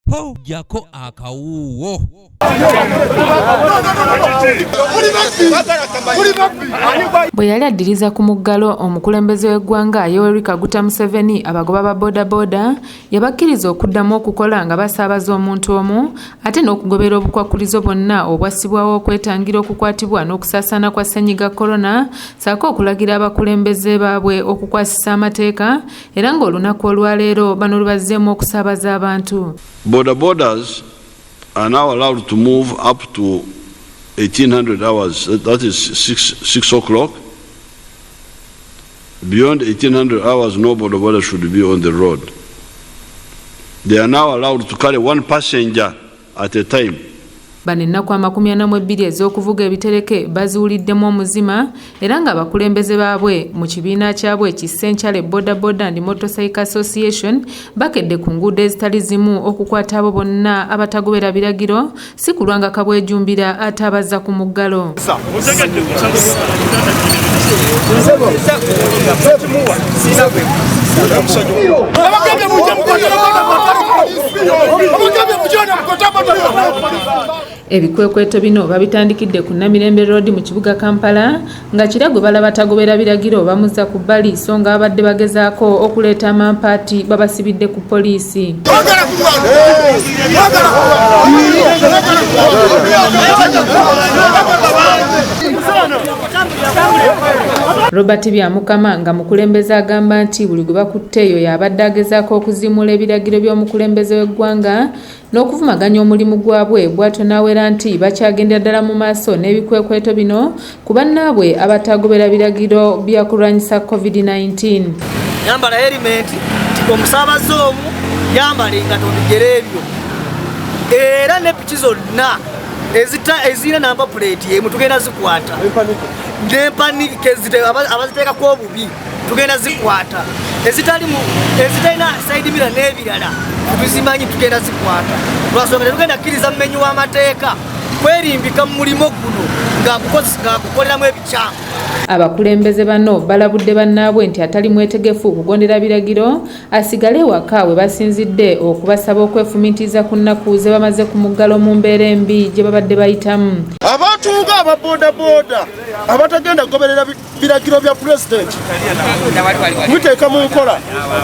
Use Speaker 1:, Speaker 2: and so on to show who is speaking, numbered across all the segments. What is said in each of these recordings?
Speaker 1: po jako akawuwo.
Speaker 2: Bwe yali addiriza ku muggalo omukulembeze w'eggwanga Yoweri Kaguta Museveni abagoba ba bodaboda yabakkiriza okuddamu okukola nga basaabaza omuntu omu ate n'okugobera obukwakulizo bwonna obwassibwawo okwetangira okukwatibwa n'okusaasaana kwa ssennyiga korona ssaako okulagira abakulembeze baabwe okukwasisa amateeka era ng'olunaku olwaleero bano lubazzeemu okusaabaza abantu.
Speaker 3: Bodabodas are now allowed to move up to 1800 hours, that is 6 o'clock. Beyond 1800 hours, no bodaboda should be on the road. They are now allowed to carry one passenger at a time.
Speaker 2: Bano ennaku 42 ez'okuvuga ebitereke baziwuliddemu omuzima era nga abakulembeze baabwe mu kibiina kyabwe Kisenkyale Bodaboda and Motorcycle Association bakedde ku nguudo ezitali zimu okukwata abo bonna abatagobera biragiro si kulwanga kabwejumbira ate abazza ku muggalo. Ebikwekweto bino babitandikidde ku Namirembe Road mu kibuga Kampala nga Kiragwe balaba tagobera biragiro bamuzza ku bbali so nga babadde bagezaako okuleeta amampaati babasibidde ku poliisi. Robert Byamukama nga mukulembeze agamba nti buli gwe bakutte eyo yabadde agezaako okuzimuula ebiragiro by'omukulembeze w'eggwanga n'okuvumaganya omulimu gwabwe bw'atyo n'awera nti bakyagendera ddala mu maaso n'ebikwekweto bino ku bannaabwe abatagobera biragiro bya kulwanyisa COVID-19.
Speaker 4: Yambala herimenti omusaabaze omu yambale nga tobigere ebyo era ne piki zonna ezirina namba puleti emu tugenda zikwata n'empanike abaziteekako obubi tugenda zikwata ezitalina saidi mira n'ebirala tuzimanyi tugenda zikwata lwasonga tetugenda kkiriza mumenyi w'amateeka kwerimbika mu mulimo guno ng'agukoleramu ebikyamu.
Speaker 2: Abakulembeze bano balabudde bannaabwe nti atali mwetegefu kugondera biragiro asigale ewaka we basinzidde okubasaba okwefumitiriza ku nnaku ze bamaze ku muggalo mu mbeera embi gye babadde bayitamu.
Speaker 5: Abantu aba bodaboda abatagenda kugoberera biragiro bya pulezidenti muteeka mu nkola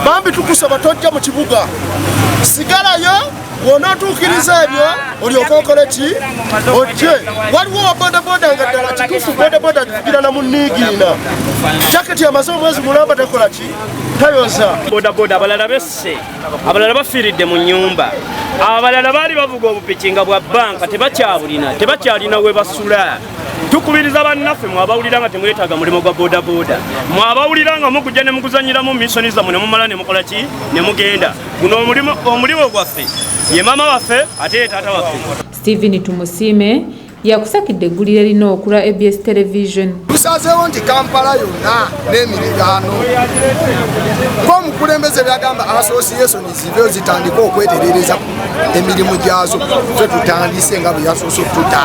Speaker 5: bambi tukusaba tojja mu kibuga sigalayo wonootuukiriza ebyo olyoka okole ki ojje. Waliwo wa bodaboda nga ddala kituufu bodaboda tugira na munniigiina jaketi amaze omwezi mulamba takola ki tayoza.
Speaker 6: Bodaboda abalala besse abalala bafiiridde mu nnyumba abalala baali bavuga obupiki nga bwa banka tebakyalina we basula. Tukubiriza bannaffe mwabawulira nga temwetaaga mulimo gwa bodaboda mwabawulira nga mukujja ne mukuzanyiramu missoni zammwe ne mumala ne mukola ki ne mugenda. Guno omulimo gwaffe ye maama waffe ate ye taata waffe.
Speaker 2: Stephen Tumusiime yakusakidde eggulire lino okula ABS Television.
Speaker 7: Tusazeewo nti Kampala yonna n'emiriraano ng'omukulembeze byagamba association zive zitandika okweterereza emirimu gyazo ffe tutandise nga bwe yasoose tuta.